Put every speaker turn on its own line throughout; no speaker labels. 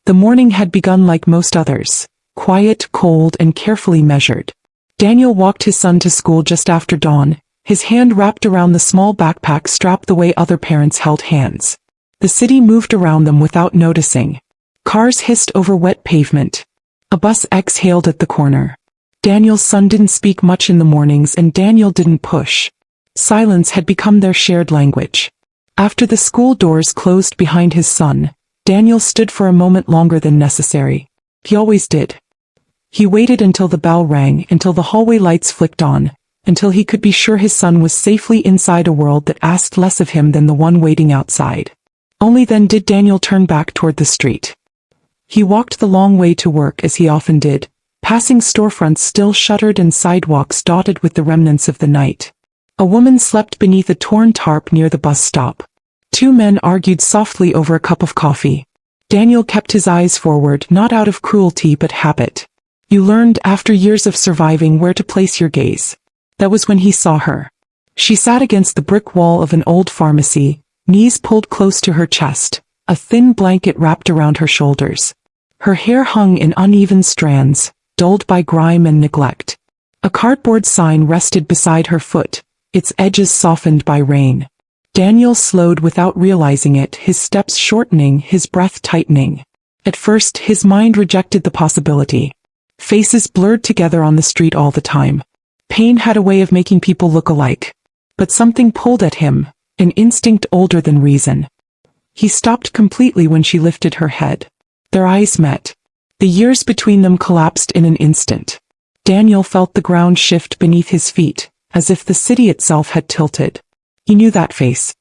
The morning had begun like most others, quiet, cold, and carefully measured. Daniel walked his son to school just after dawn, his hand wrapped around the small backpack strapped the way other parents held hands. The city moved around them without noticing. Cars hissed over wet pavement. A bus exhaled at the corner. Daniel's son didn't speak much in the mornings and Daniel didn't push. Silence had become their shared language. After the school doors closed behind his son, Daniel stood for a moment longer than necessary. He always did. He waited until the bell rang, until the hallway lights flicked on, until he could be sure his son was safely inside a world that asked less of him than the one waiting outside. Only then did Daniel turn back toward the street. He walked the long way to work as he often did, passing storefronts still shuttered and sidewalks dotted with the remnants of the night. A woman slept beneath a torn tarp near the bus stop. Two men argued softly over a cup of coffee. Daniel kept his eyes forward, not out of cruelty but habit. You learned after years of surviving where to place your gaze. That was when he saw her. She sat against the brick wall of an old pharmacy, knees pulled close to her chest, a thin blanket wrapped around her shoulders. Her hair hung in uneven strands, dulled by grime and neglect. A cardboard sign rested beside her foot, its edges softened by rain. Daniel slowed without realizing it, his steps shortening, his breath tightening. At first, his mind rejected the possibility. Faces blurred together on the street all the time. Pain had a way of making people look alike. But something pulled at him, an instinct older than reason. He stopped completely when she lifted her head. Their eyes met. The years between them collapsed in an instant. Daniel felt the ground shift beneath his feet, as if the city itself had tilted. He knew that face.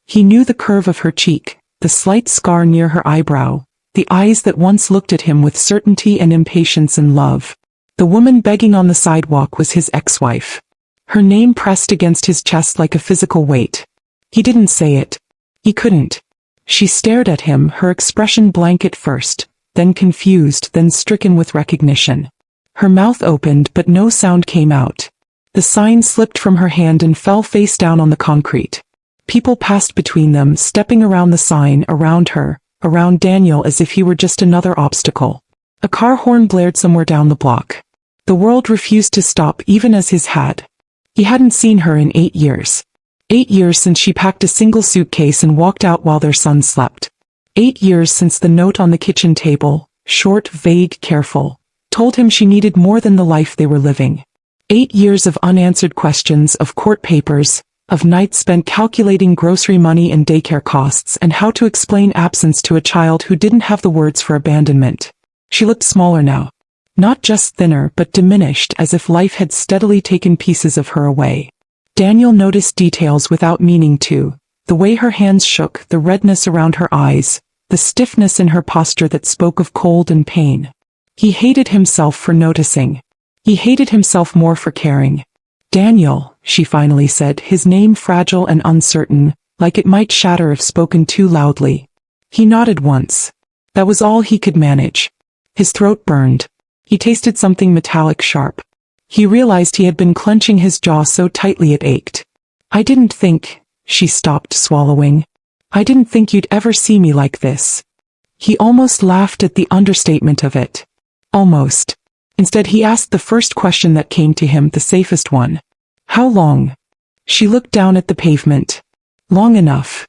He knew the curve of her cheek, the slight scar near her eyebrow, the eyes that once looked at him with certainty and impatience and love. The woman begging on the sidewalk was his ex-wife. Her name pressed against his chest like a physical weight. He didn't say it. He couldn't. She stared at him, her expression blank at first, then confused, then stricken with recognition. Her mouth opened but no sound came out. The sign slipped from her hand and fell face down on the concrete. People passed between them, stepping around the sign, around her, around Daniel as if he were just another obstacle. A car horn blared somewhere down the block. The world refused to stop even as his had. He hadn't seen her in 8 years. 8 years since she packed a single suitcase and walked out while their son slept. 8 years since the note on the kitchen table, short, vague, careful, told him she needed more than the life they were living. 8 years of unanswered questions, of court papers, of nights spent calculating grocery money and daycare costs and how to explain absence to a child who didn't have the words for abandonment. She looked smaller now. Not just thinner but diminished, as if life had steadily taken pieces of her away. Daniel noticed details without meaning to, the way her hands shook, the redness around her eyes, the stiffness in her posture that spoke of cold and pain. He hated himself for noticing. He hated himself more for caring. Daniel, she finally said, his name fragile and uncertain, like it might shatter if spoken too loudly. He nodded once. That was all he could manage. His throat burned. He tasted something metallic sharp. He realized he had been clenching his jaw so tightly it ached. I didn't think, she stopped, swallowing. I didn't think you'd ever see me like this. He almost laughed at the understatement of it. Almost. Instead he asked the first question that came to him, the safest one. How long? She looked down at the pavement. Long enough.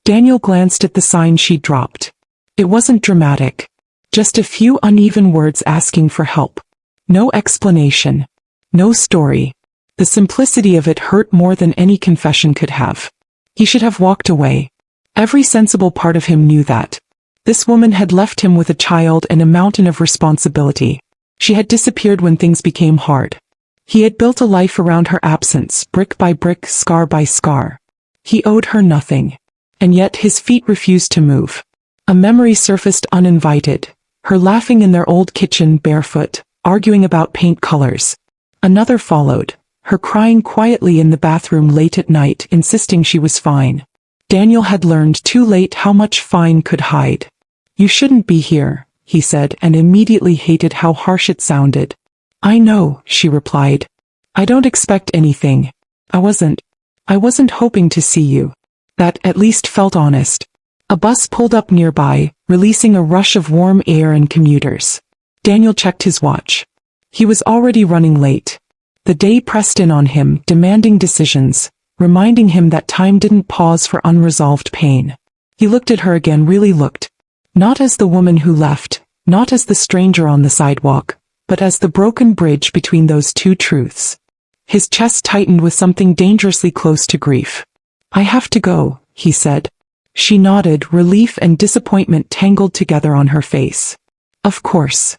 Daniel glanced at the sign she'd dropped. It wasn't dramatic. Just a few uneven words asking for help. No explanation. No story. The simplicity of it hurt more than any confession could have. He should have walked away. Every sensible part of him knew that. This woman had left him with a child and a mountain of responsibility. She had disappeared when things became hard. He had built a life around her absence, brick by brick, scar by scar. He owed her nothing. And yet his feet refused to move. A memory surfaced uninvited. Her laughing in their old kitchen, barefoot, arguing about paint colors. Another followed, her crying quietly in the bathroom late at night, insisting she was fine. Daniel had learned too late how much fine could hide. You shouldn't be here, he said, and immediately hated how harsh it sounded. I know, she replied. I don't expect anything. I wasn't hoping to see you. That at least felt honest. A bus pulled up nearby, releasing a rush of warm air and commuters. Daniel checked his watch. He was already running late. The day pressed in on him, demanding decisions, reminding him that time didn't pause for unresolved pain. He looked at her again, really looked. Not as the woman who left, not as the stranger on the sidewalk, but as the broken bridge between those two truths. His chest tightened with something dangerously close to grief. "I have to go," he said. She nodded, relief and disappointment tangled together on her face. "Of course."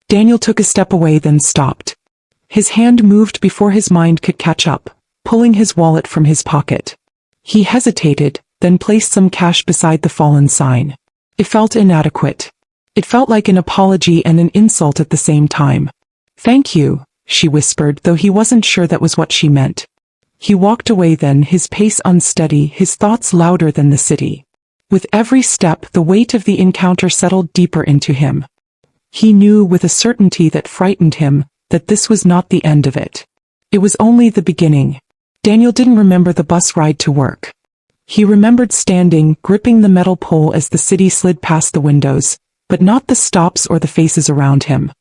Daniel took a step away, then stopped. His hand moved before his mind could catch up, pulling his wallet from his pocket. He hesitated, then placed some cash beside the fallen sign. It felt inadequate. It felt like an apology and an insult at the same time. "Thank you," she whispered, though he wasn't sure that was what she meant. He walked away then, his pace unsteady, his thoughts louder than the city. With every step, the weight of the encounter settled deeper into him. He knew with a certainty that frightened him, that this was not the end of it. It was only the beginning. Daniel didn't remember the bus ride to work. He remembered standing, gripping the metal pole as the city slid past the windows, but not the stops or the faces around him.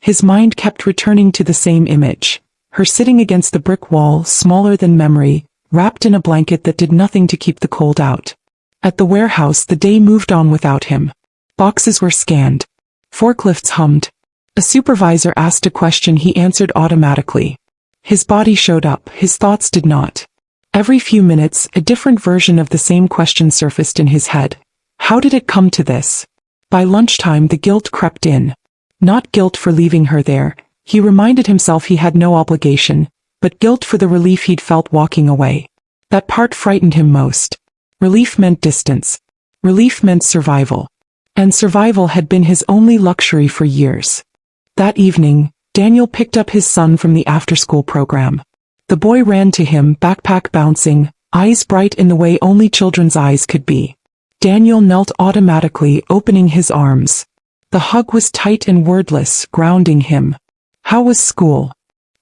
His mind kept returning to the same image, her sitting against the brick wall, smaller than memory, wrapped in a blanket that did nothing to keep the cold out. At the warehouse, the day moved on without him. Boxes were scanned. Forklifts hummed. A supervisor asked a question he answered automatically. His body showed up, his thoughts did not. Every few minutes, a different version of the same question surfaced in his head. How did it come to this? By lunchtime, the guilt crept in. Not guilt for leaving her there. He reminded himself he had no obligation, but guilt for the relief he'd felt walking away. That part frightened him most. Relief meant distance. Relief meant survival. And survival had been his only luxury for years. That evening, Daniel picked up his son from the after-school program. The boy ran to him, backpack bouncing, eyes bright in the way only children's eyes could be. Daniel knelt automatically, opening his arms. The hug was tight and wordless, grounding him. "How was school?"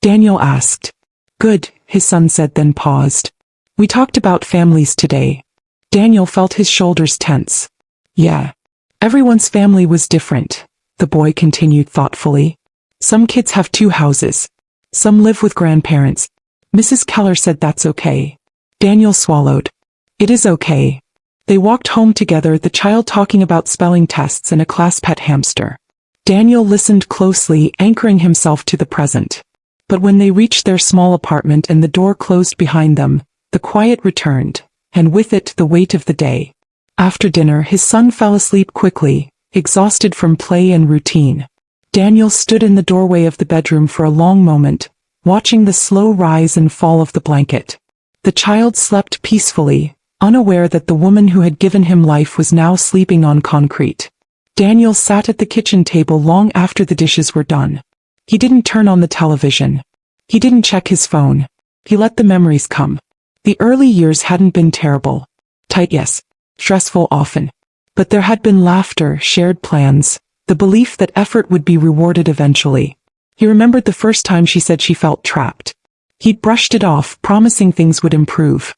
Daniel asked. "Good," his son said, then paused. "We talked about families today." Daniel felt his shoulders tense. "Yeah. Everyone's family was different," the boy continued thoughtfully. "Some kids have 2 houses. Some live with grandparents. Mrs. Keller said that's okay." Daniel swallowed. "It is okay." They walked home together, the child talking about spelling tests and a class pet hamster. Daniel listened closely, anchoring himself to the present. But when they reached their small apartment and the door closed behind them, the quiet returned, and with it the weight of the day. After dinner, his son fell asleep quickly, exhausted from play and routine. Daniel stood in the doorway of the bedroom for a long moment, watching the slow rise and fall of the blanket. The child slept peacefully, unaware that the woman who had given him life was now sleeping on concrete. Daniel sat at the kitchen table long after the dishes were done. He didn't turn on the television. He didn't check his phone. He let the memories come. The early years hadn't been terrible. Tight, yes. Stressful often. But there had been laughter, shared plans, the belief that effort would be rewarded eventually. He remembered the first time she said she felt trapped. He'd brushed it off, promising things would improve.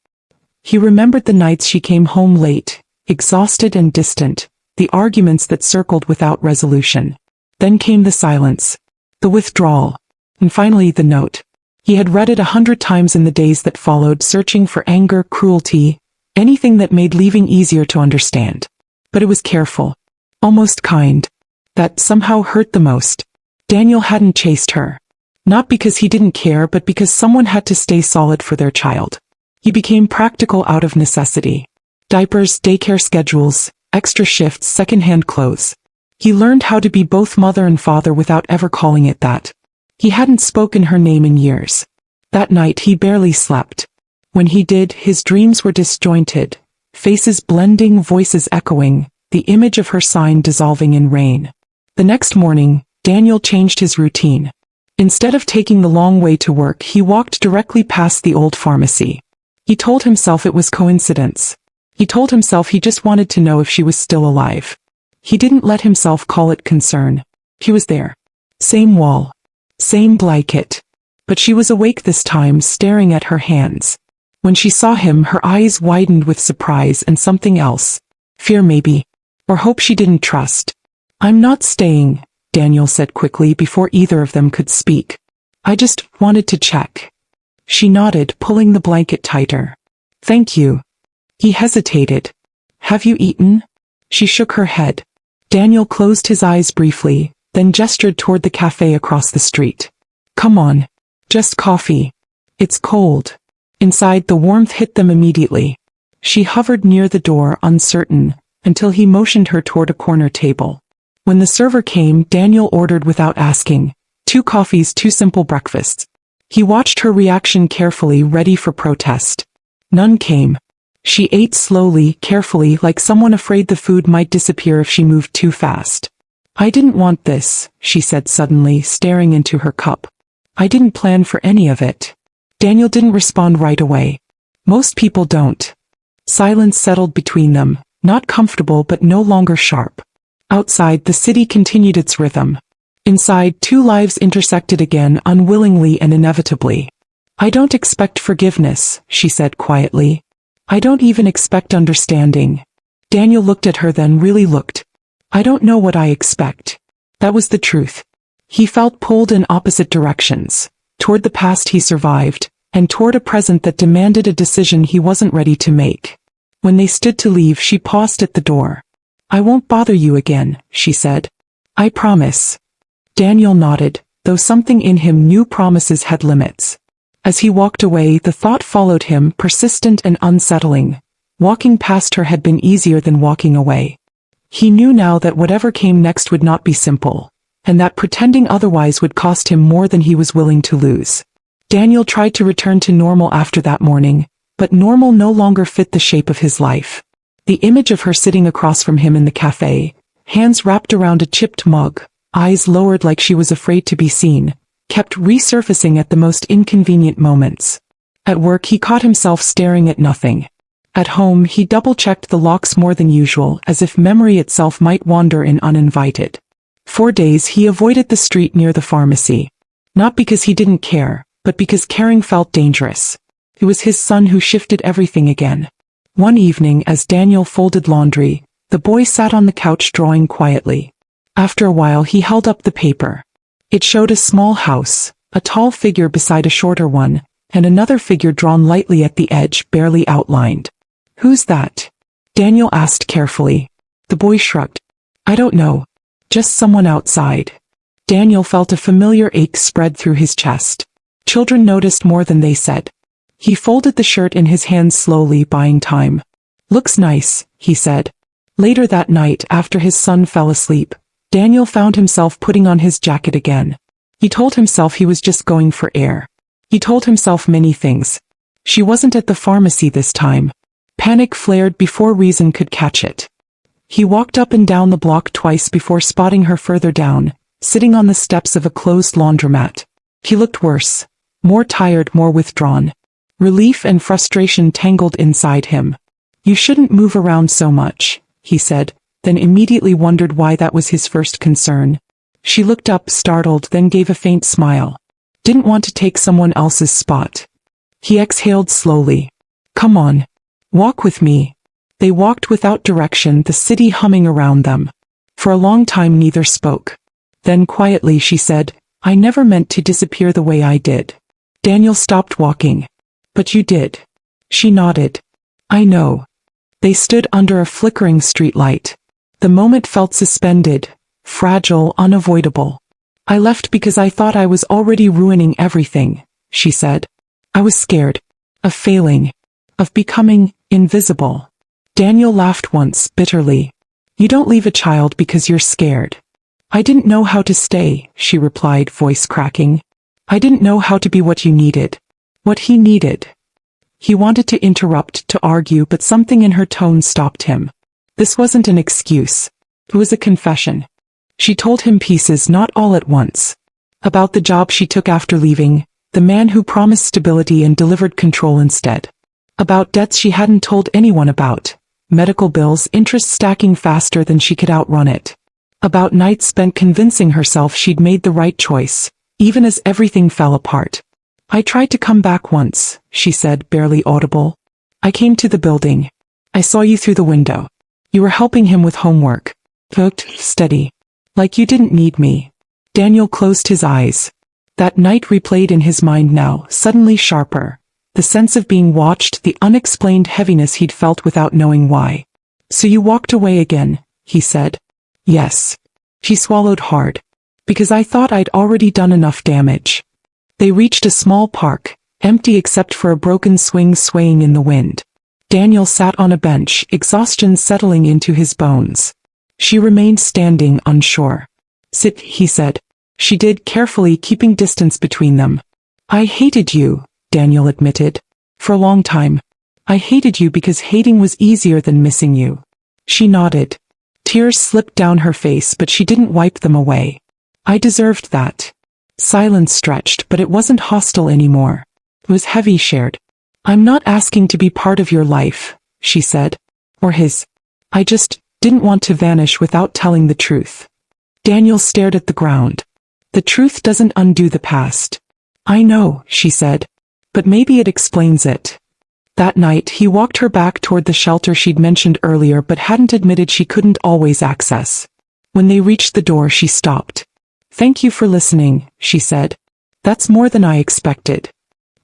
He remembered the nights she came home late, exhausted and distant, the arguments that circled without resolution. Then came the silence, the withdrawal, and finally the note. He had read it 100 times in the days that followed, searching for anger, cruelty, anything that made leaving easier to understand. But it was careful, almost kind. That somehow hurt the most. Daniel hadn't chased her. Not because he didn't care, but because someone had to stay solid for their child. He became practical out of necessity. Diapers, daycare schedules, extra shifts, second-hand clothes. He learned how to be both mother and father without ever calling it that. He hadn't spoken her name in years. That night he barely slept. When he did, his dreams were disjointed, faces blending, voices echoing, the image of her sign dissolving in rain. The next morning, Daniel changed his routine. Instead of taking the long way to work, he walked directly past the old pharmacy. He told himself it was coincidence. He told himself he just wanted to know if she was still alive. He didn't let himself call it concern. She was there. Same wall. Same blanket. But she was awake this time, staring at her hands. When she saw him, her eyes widened with surprise and something else. Fear maybe. Or hope she didn't trust. I'm not staying, Daniel said quickly before either of them could speak. I just wanted to check. She nodded, pulling the blanket tighter. Thank you. He hesitated. Have you eaten? She shook her head. Daniel closed his eyes briefly, then gestured toward the cafe across the street. Come on. Just coffee. It's cold. Inside, the warmth hit them immediately. She hovered near the door, uncertain, until he motioned her toward a corner table. When the server came, Daniel ordered without asking. 2 coffees, 2 simple breakfasts. He watched her reaction carefully, ready for protest. None came. She ate slowly, carefully, like someone afraid the food might disappear if she moved too fast. I didn't want this, she said suddenly, staring into her cup. I didn't plan for any of it. Daniel didn't respond right away. Most people don't. Silence settled between them, not comfortable but no longer sharp. Outside, the city continued its rhythm. Inside, 2 lives intersected again, unwillingly and inevitably. I don't expect forgiveness, she said quietly. I don't even expect understanding. Daniel looked at her, then really looked. I don't know what I expect. That was the truth. He felt pulled in opposite directions, toward the past he survived, and toward a present that demanded a decision he wasn't ready to make. When they stood to leave, she paused at the door. I won't bother you again, she said. I promise. Daniel nodded, though something in him knew promises had limits. As he walked away, the thought followed him, persistent and unsettling. Walking past her had been easier than walking away. He knew now that whatever came next would not be simple, and that pretending otherwise would cost him more than he was willing to lose. Daniel tried to return to normal after that morning, but normal no longer fit the shape of his life. The image of her sitting across from him in the cafe, hands wrapped around a chipped mug, eyes lowered like she was afraid to be seen, kept resurfacing at the most inconvenient moments. At work, he caught himself staring at nothing. At home, he double-checked the locks more than usual, as if memory itself might wander in uninvited. For days, he avoided the street near the pharmacy. Not because he didn't care, but because caring felt dangerous. It was his son who shifted everything again. One evening, as Daniel folded laundry, the boy sat on the couch drawing quietly. After a while, he held up the paper. It showed a small house, a tall figure beside a shorter one, and another figure drawn lightly at the edge, barely outlined. Who's that? Daniel asked carefully. The boy shrugged. I don't know. Just someone outside. Daniel felt a familiar ache spread through his chest. Children noticed more than they said. He folded the shirt in his hands slowly, buying time. Looks nice, he said. Later that night, after his son fell asleep, Daniel found himself putting on his jacket again. He told himself he was just going for air. He told himself many things. She wasn't at the pharmacy this time. Panic flared before reason could catch it. He walked up and down the block twice before spotting her further down, sitting on the steps of a closed laundromat. He looked worse. More tired, more withdrawn. Relief and frustration tangled inside him. You shouldn't move around so much, he said, then immediately wondered why that was his first concern. She looked up, startled, then gave a faint smile. Didn't want to take someone else's spot. He exhaled slowly. Come on. Walk with me. They walked without direction, the city humming around them. For a long time neither spoke. Then quietly she said, I never meant to disappear the way I did. Daniel stopped walking. But you did. She nodded. I know. They stood under a flickering streetlight. The moment felt suspended, fragile, unavoidable. I left because I thought I was already ruining everything, she said. I was scared. Of failing. Of becoming invisible. Daniel laughed once, bitterly. You don't leave a child because you're scared. I didn't know how to stay, she replied, voice cracking. I didn't know how to be what you needed. What he needed. He wanted to interrupt, to argue, but something in her tone stopped him. This wasn't an excuse. It was a confession. She told him pieces, not all at once. About the job she took after leaving, the man who promised stability and delivered control instead. About debts she hadn't told anyone about. Medical bills, interest stacking faster than she could outrun it. About nights spent convincing herself she'd made the right choice, even as everything fell apart. I tried to come back once, she said, barely audible. I came to the building. I saw you through the window. You were helping him with homework. Looked steady. Like you didn't need me. Daniel closed his eyes. That night replayed in his mind now, suddenly sharper. The sense of being watched, the unexplained heaviness he'd felt without knowing why. So you walked away again, he said. Yes. She swallowed hard. Because I thought I'd already done enough damage. They reached a small park, empty except for a broken swing swaying in the wind. Daniel sat on a bench, exhaustion settling into his bones. She remained standing, unsure. Sit, he said. She did, carefully keeping distance between them. I hated you, Daniel admitted. For a long time. I hated you because hating was easier than missing you. She nodded. Tears slipped down her face, but she didn't wipe them away. I deserved that. Silence stretched, but it wasn't hostile anymore. It was heavy, shared. I'm not asking to be part of your life, she said. Or his. I just didn't want to vanish without telling the truth. Daniel stared at the ground. The truth doesn't undo the past. I know, she said. But maybe it explains it. That night he walked her back toward the shelter she'd mentioned earlier but hadn't admitted she couldn't always access. When they reached the door she stopped. Thank you for listening, she said. That's more than I expected.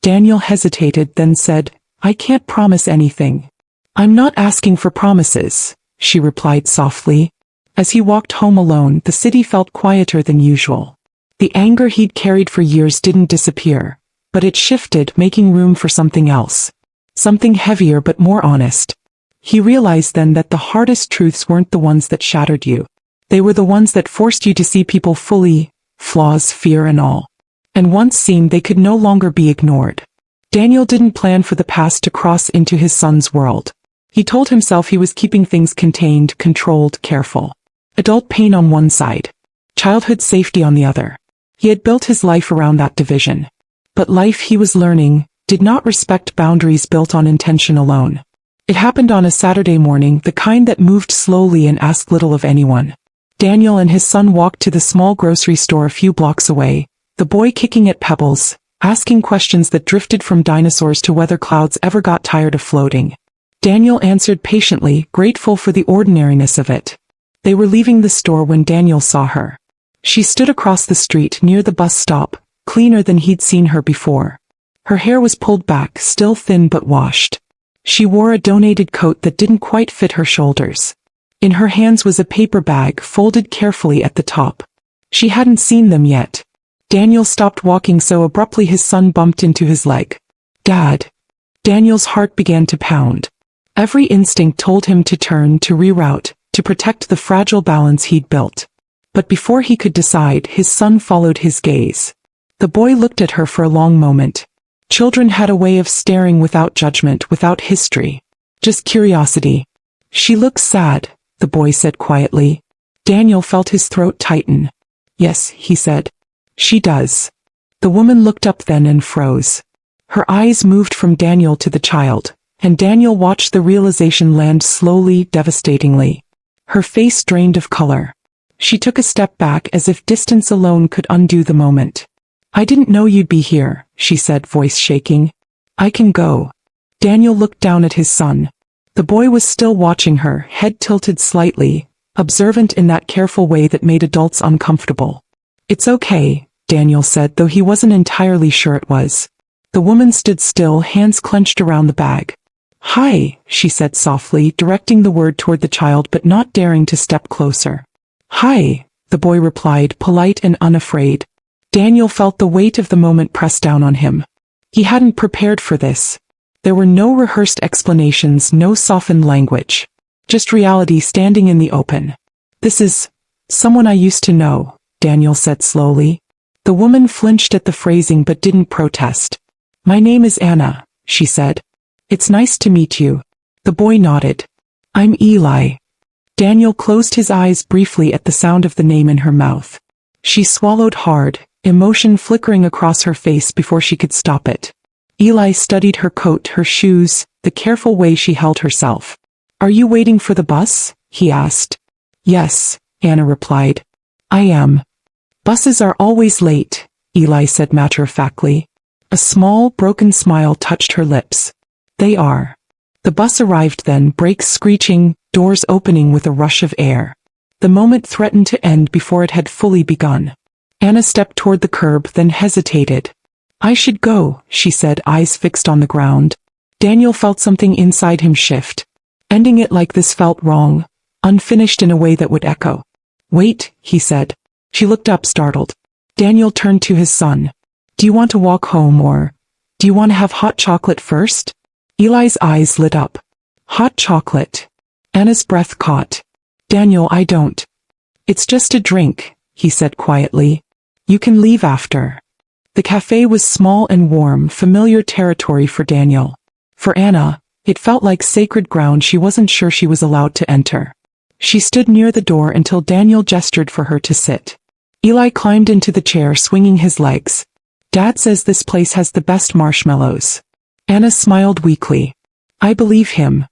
Daniel hesitated, then said, I can't promise anything. I'm not asking for promises, she replied softly. As he walked home alone, the city felt quieter than usual. The anger he'd carried for years didn't disappear, but it shifted, making room for something else. Something heavier but more honest. He realized then that the hardest truths weren't the ones that shattered you. They were the ones that forced you to see people fully, flaws, fear and all. And once seen, they could no longer be ignored. Daniel didn't plan for the past to cross into his son's world. He told himself he was keeping things contained, controlled, careful. Adult pain on one side. Childhood safety on the other. He had built his life around that division. But life, he was learning, did not respect boundaries built on intention alone. It happened on a Saturday morning, the kind that moved slowly and asked little of anyone. Daniel and his son walked to the small grocery store a few blocks away, the boy kicking at pebbles, asking questions that drifted from dinosaurs to whether clouds ever got tired of floating. Daniel answered patiently, grateful for the ordinariness of it. They were leaving the store when Daniel saw her. She stood across the street near the bus stop, cleaner than he'd seen her before. Her hair was pulled back, still thin but washed. She wore a donated coat that didn't quite fit her shoulders. In her hands was a paper bag, folded carefully at the top. She hadn't seen them yet. Daniel stopped walking so abruptly his son bumped into his leg. Dad. Daniel's heart began to pound. Every instinct told him to turn, to reroute, to protect the fragile balance he'd built. But before he could decide, his son followed his gaze. The boy looked at her for a long moment. Children had a way of staring without judgment, without history. Just curiosity. She looks sad, the boy said quietly. Daniel felt his throat tighten. Yes, he said. She does. The woman looked up then and froze. Her eyes moved from Daniel to the child, and Daniel watched the realization land slowly, devastatingly. Her face drained of color. She took a step back as if distance alone could undo the moment. I didn't know you'd be here, she said, voice shaking. I can go. Daniel looked down at his son. The boy was still watching her, head tilted slightly, observant in that careful way that made adults uncomfortable. It's okay, Daniel said, though he wasn't entirely sure it was. The woman stood still, hands clenched around the bag. Hi, she said softly, directing the word toward the child but not daring to step closer. Hi, the boy replied, polite and unafraid. Daniel felt the weight of the moment press down on him. He hadn't prepared for this. There were no rehearsed explanations, no softened language. Just reality standing in the open. This is someone I used to know, Daniel said slowly. The woman flinched at the phrasing but didn't protest. My name is Anna, she said. It's nice to meet you. The boy nodded. I'm Eli. Daniel closed his eyes briefly at the sound of the name in her mouth. She swallowed hard, emotion flickering across her face before she could stop it. Eli studied her coat, her shoes, the careful way she held herself. Are you waiting for the bus? He asked. Yes, Anna replied. I am. Buses are always late, Eli said matter-of-factly. A small, broken smile touched her lips. They are. The bus arrived then, brakes screeching, doors opening with a rush of air. The moment threatened to end before it had fully begun. Anna stepped toward the curb, then hesitated. "I should go," she said, eyes fixed on the ground. Daniel felt something inside him shift. Ending it like this felt wrong, unfinished in a way that would echo. "Wait," he said. She looked up, startled. Daniel turned to his son. "Do you want to walk home, or do you want to have hot chocolate first?" Eli's eyes lit up. "Hot chocolate." Anna's breath caught. "Daniel, I don't. It's just a drink," he said quietly. "You can leave after." The cafe was small and warm, familiar territory for Daniel. For Anna, it felt like sacred ground she wasn't sure she was allowed to enter. She stood near the door until Daniel gestured for her to sit. Eli climbed into the chair, swinging his legs. "Dad says this place has the best marshmallows." Anna smiled weakly. "I believe him."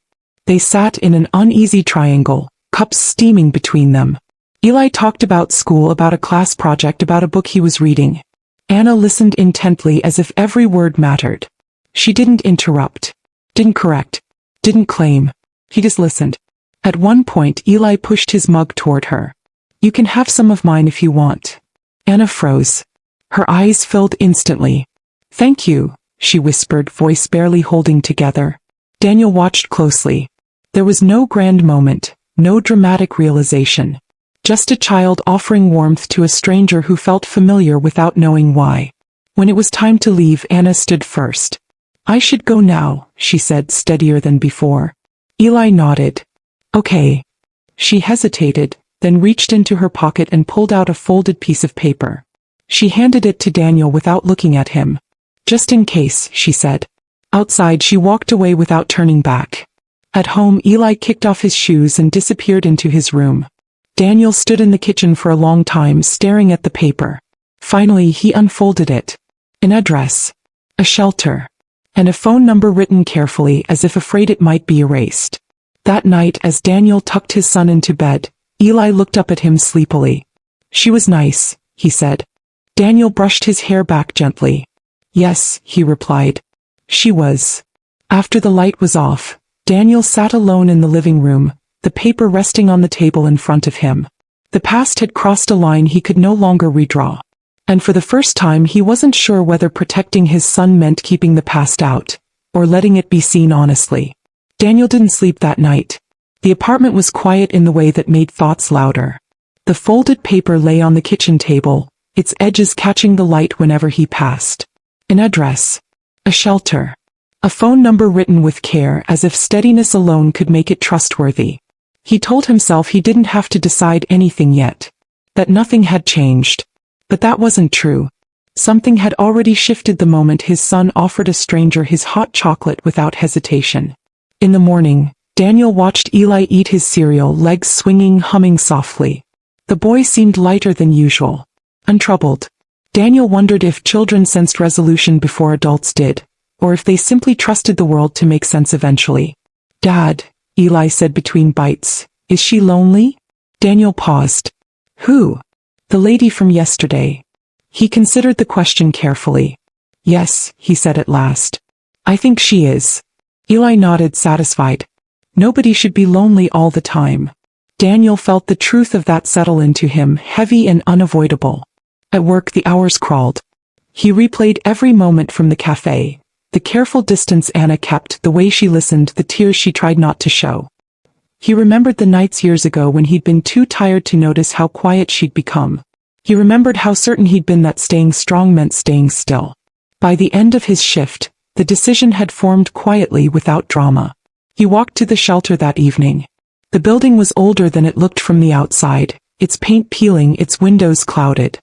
They sat in an uneasy triangle, cups steaming between them. Eli talked about school, about a class project, about a book he was reading. Anna listened intently, as if every word mattered. She didn't interrupt, didn't correct, didn't claim. He just listened. At one point, Eli pushed his mug toward her. "You can have some of mine if you want." Anna froze. Her eyes filled instantly. "Thank you," she whispered, voice barely holding together. Daniel watched closely. There was no grand moment, no dramatic realization. Just a child offering warmth to a stranger who felt familiar without knowing why. When it was time to leave, Anna stood first. "I should go now," she said, steadier than before. Eli nodded. "Okay." She hesitated, then reached into her pocket and pulled out a folded piece of paper. She handed it to Daniel without looking at him. "Just in case," she said. Outside, she walked away without turning back. At home, Eli kicked off his shoes and disappeared into his room. Daniel stood in the kitchen for a long time, staring at the paper. Finally, he unfolded it. An address. A shelter. And a phone number written carefully, as if afraid it might be erased. That night, as Daniel tucked his son into bed, Eli looked up at him sleepily. "She was nice," he said. Daniel brushed his hair back gently. "Yes," he replied. "She was." After the light was off, Daniel sat alone in the living room, the paper resting on the table in front of him. The past had crossed a line he could no longer redraw. And for the first time he wasn't sure whether protecting his son meant keeping the past out, or letting it be seen honestly. Daniel didn't sleep that night. The apartment was quiet in the way that made thoughts louder. The folded paper lay on the kitchen table, its edges catching the light whenever he passed. An address. A shelter. A phone number written with care, as if steadiness alone could make it trustworthy. He told himself he didn't have to decide anything yet. That nothing had changed. But that wasn't true. Something had already shifted the moment his son offered a stranger his hot chocolate without hesitation. In the morning, Daniel watched Eli eat his cereal, legs swinging, humming softly. The boy seemed lighter than usual. Untroubled. Daniel wondered if children sensed resolution before adults did, or if they simply trusted the world to make sense eventually. "Dad," Eli said between bites, "is she lonely?" Daniel paused. "Who?" "The lady from yesterday." He considered the question carefully. "Yes," he said at last. "I think she is." Eli nodded, satisfied. Nobody should be lonely all the time. Daniel felt the truth of that settle into him, heavy and unavoidable. At work, the hours crawled. He replayed every moment from the cafe. The careful distance Anna kept, the way she listened, the tears she tried not to show. He remembered the nights years ago when he'd been too tired to notice how quiet she'd become. He remembered how certain he'd been that staying strong meant staying still. By the end of his shift, the decision had formed quietly, without drama. He walked to the shelter that evening. The building was older than it looked from the outside, its paint peeling, its windows clouded.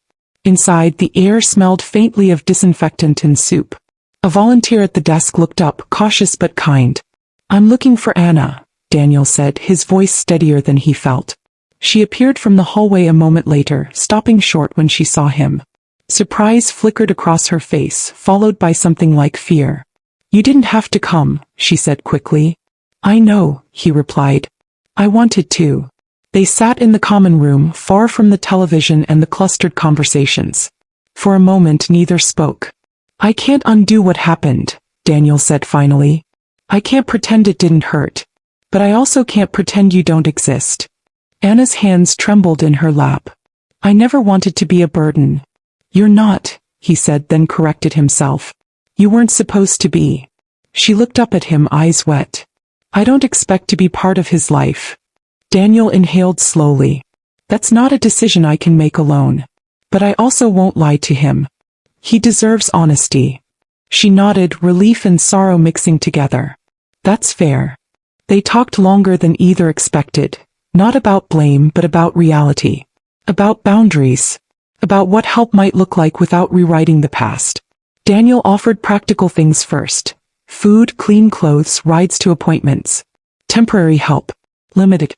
Inside, the air smelled faintly of disinfectant and soup. A volunteer at the desk looked up, cautious but kind. "I'm looking for Anna," Daniel said, his voice steadier than he felt. She appeared from the hallway a moment later, stopping short when she saw him. Surprise flickered across her face, followed by something like fear. "You didn't have to come," she said quickly. "I know," he replied. "I wanted to." They sat in the common room, far from the television and the clustered conversations. For a moment neither spoke. "I can't undo what happened," Daniel said finally. "I can't pretend it didn't hurt. But I also can't pretend you don't exist. Anna's hands trembled in her lap. I never wanted to be a burden. You're not, he said, then corrected himself. You weren't supposed to be. She looked up at him, eyes wet. I don't expect to be part of his life. Daniel inhaled slowly. That's not a decision I can make alone. But I also won't lie to him. He deserves honesty. She nodded, relief and sorrow mixing together. That's fair. They talked longer than either expected. Not about blame, but about reality. About boundaries. About what help might look like without rewriting the past. Daniel offered practical things first. Food, clean clothes, rides to appointments. Temporary help. Limited.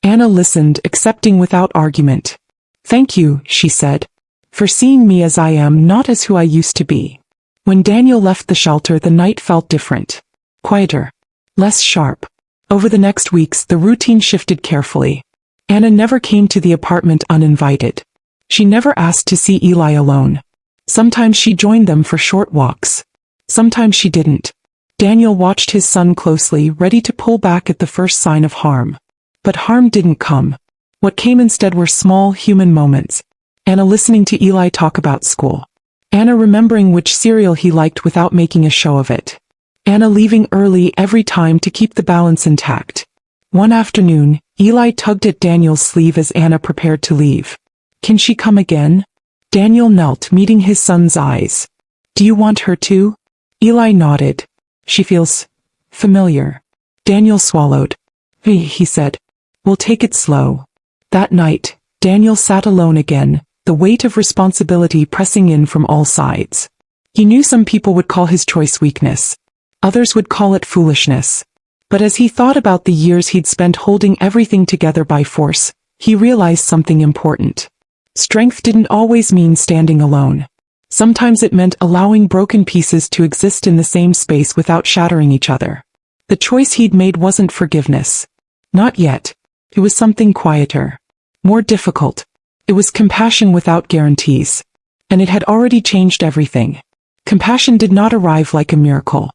Anna listened, accepting without argument. Thank you, she said. For seeing me as I am, not as who I used to be. When Daniel left the shelter, the night felt different. Quieter. Less sharp. Over the next weeks, the routine shifted carefully. Anna never came to the apartment uninvited. She never asked to see Eli alone. Sometimes she joined them for short walks. Sometimes she didn't. Daniel watched his son closely, ready to pull back at the first sign of harm. But harm didn't come. What came instead were small, human moments. Anna listening to Eli talk about school. Anna remembering which cereal he liked without making a show of it. Anna leaving early every time to keep the balance intact. One afternoon, Eli tugged at Daniel's sleeve as Anna prepared to leave. Can she come again? Daniel knelt, meeting his son's eyes. Do you want her to? Eli nodded. She feels familiar. Daniel swallowed. He said. We'll take it slow. That night, Daniel sat alone again, the weight of responsibility pressing in from all sides. He knew some people would call his choice weakness. Others would call it foolishness. But as he thought about the years he'd spent holding everything together by force, he realized something important. Strength didn't always mean standing alone. Sometimes it meant allowing broken pieces to exist in the same space without shattering each other. The choice he'd made wasn't forgiveness. Not yet. It was something quieter. More difficult. It was compassion without guarantees. And it had already changed everything. Compassion did not arrive like a miracle.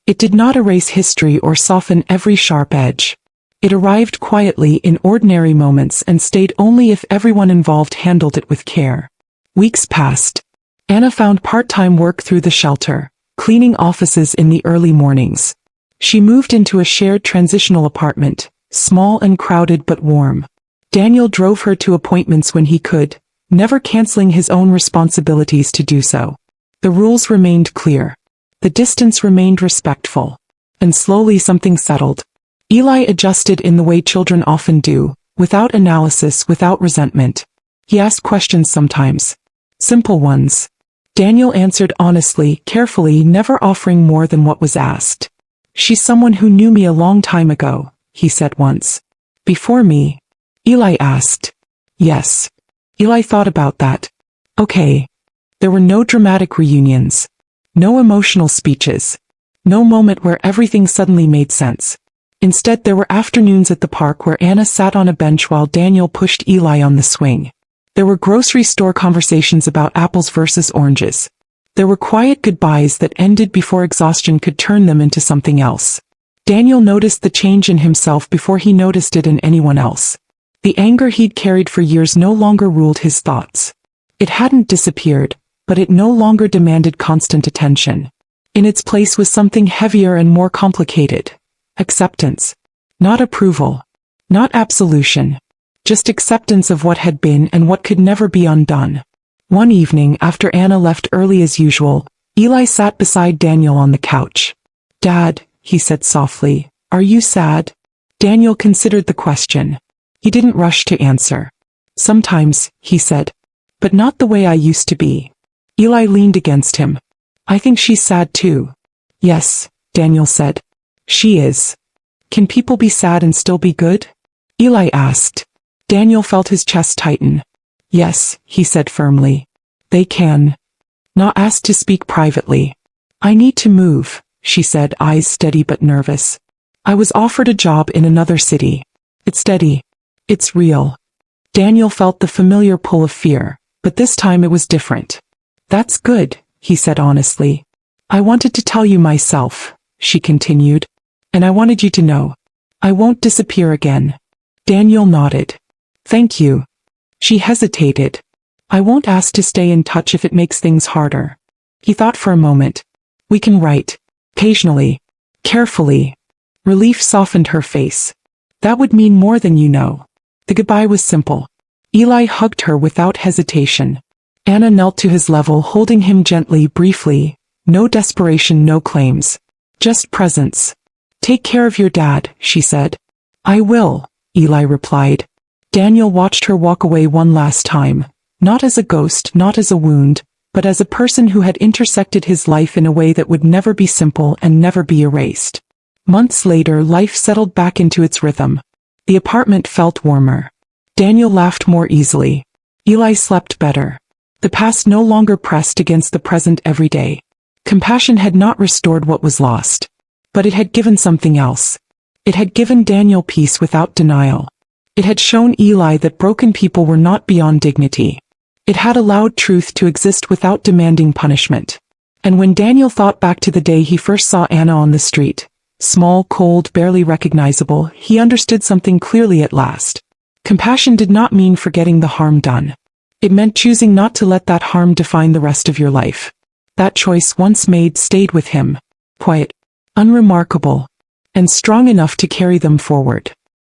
It did not erase history or soften every sharp edge. It arrived quietly in ordinary moments and stayed only if everyone involved handled it with care. Weeks passed. Anna found part-time work through the shelter, cleaning offices in the early mornings. She moved into a shared transitional apartment, small and crowded but warm. Daniel drove her to appointments when he could, never canceling his own responsibilities to do so. The rules remained clear. The distance remained respectful. And slowly something settled. Eli adjusted in the way children often do, without analysis, without resentment. He asked questions sometimes. Simple ones. Daniel answered honestly, carefully, never offering more than what was asked. She's someone who knew me a long time ago, he said once. Before me? Eli asked. Yes. Eli thought about that. Okay. There were no dramatic reunions. No emotional speeches. No moment where everything suddenly made sense. Instead, there were afternoons at the park where Anna sat on a bench while Daniel pushed Eli on the swing. There were grocery store conversations about apples versus oranges. There were quiet goodbyes that ended before exhaustion could turn them into something else. Daniel noticed the change in himself before he noticed it in anyone else. The anger he'd carried for years no longer ruled his thoughts. It hadn't disappeared, but it no longer demanded constant attention. In its place was something heavier and more complicated. Acceptance. Not approval. Not absolution. Just acceptance of what had been and what could never be undone. One evening, after Anna left early as usual, Eli sat beside Daniel on the couch. Dad, he said softly, are you sad? Daniel considered the question. He didn't rush to answer. Sometimes, he said. But not the way I used to be. Eli leaned against him. I think she's sad too. Yes, Daniel said. She is. Can people be sad and still be good? Eli asked. Daniel felt his chest tighten. Yes, he said firmly. They can. Not asked to speak privately. I need to move, she said, eyes steady but nervous. I was offered a job in another city. It's steady. It's real. Daniel felt the familiar pull of fear, but this time it was different. That's good, he said honestly. I wanted to tell you myself, she continued. And I wanted you to know. I won't disappear again. Daniel nodded. Thank you. She hesitated. I won't ask to stay in touch if it makes things harder. He thought for a moment. We can write. Occasionally. Carefully. Relief softened her face. That would mean more than you know. The goodbye was simple. Eli hugged her without hesitation. Anna knelt to his level, holding him gently, briefly. No desperation, no claims. Just presence. Take care of your dad, she said. I will, Eli replied. Daniel watched her walk away one last time. Not as a ghost, not as a wound, but as a person who had intersected his life in a way that would never be simple and never be erased. Months later, life settled back into its rhythm. The apartment felt warmer. Daniel laughed more easily. Eli slept better. The past no longer pressed against the present every day. Compassion had not restored what was lost. But it had given something else. It had given Daniel peace without denial. It had shown Eli that broken people were not beyond dignity. It had allowed truth to exist without demanding punishment. And when Daniel thought back to the day he first saw Anna on the street, small, cold, barely recognizable, he understood something clearly at last. Compassion did not mean forgetting the harm done. It meant choosing not to let that harm define the rest of your life. That choice, once made, stayed with him. Quiet, unremarkable, and strong enough to carry them forward.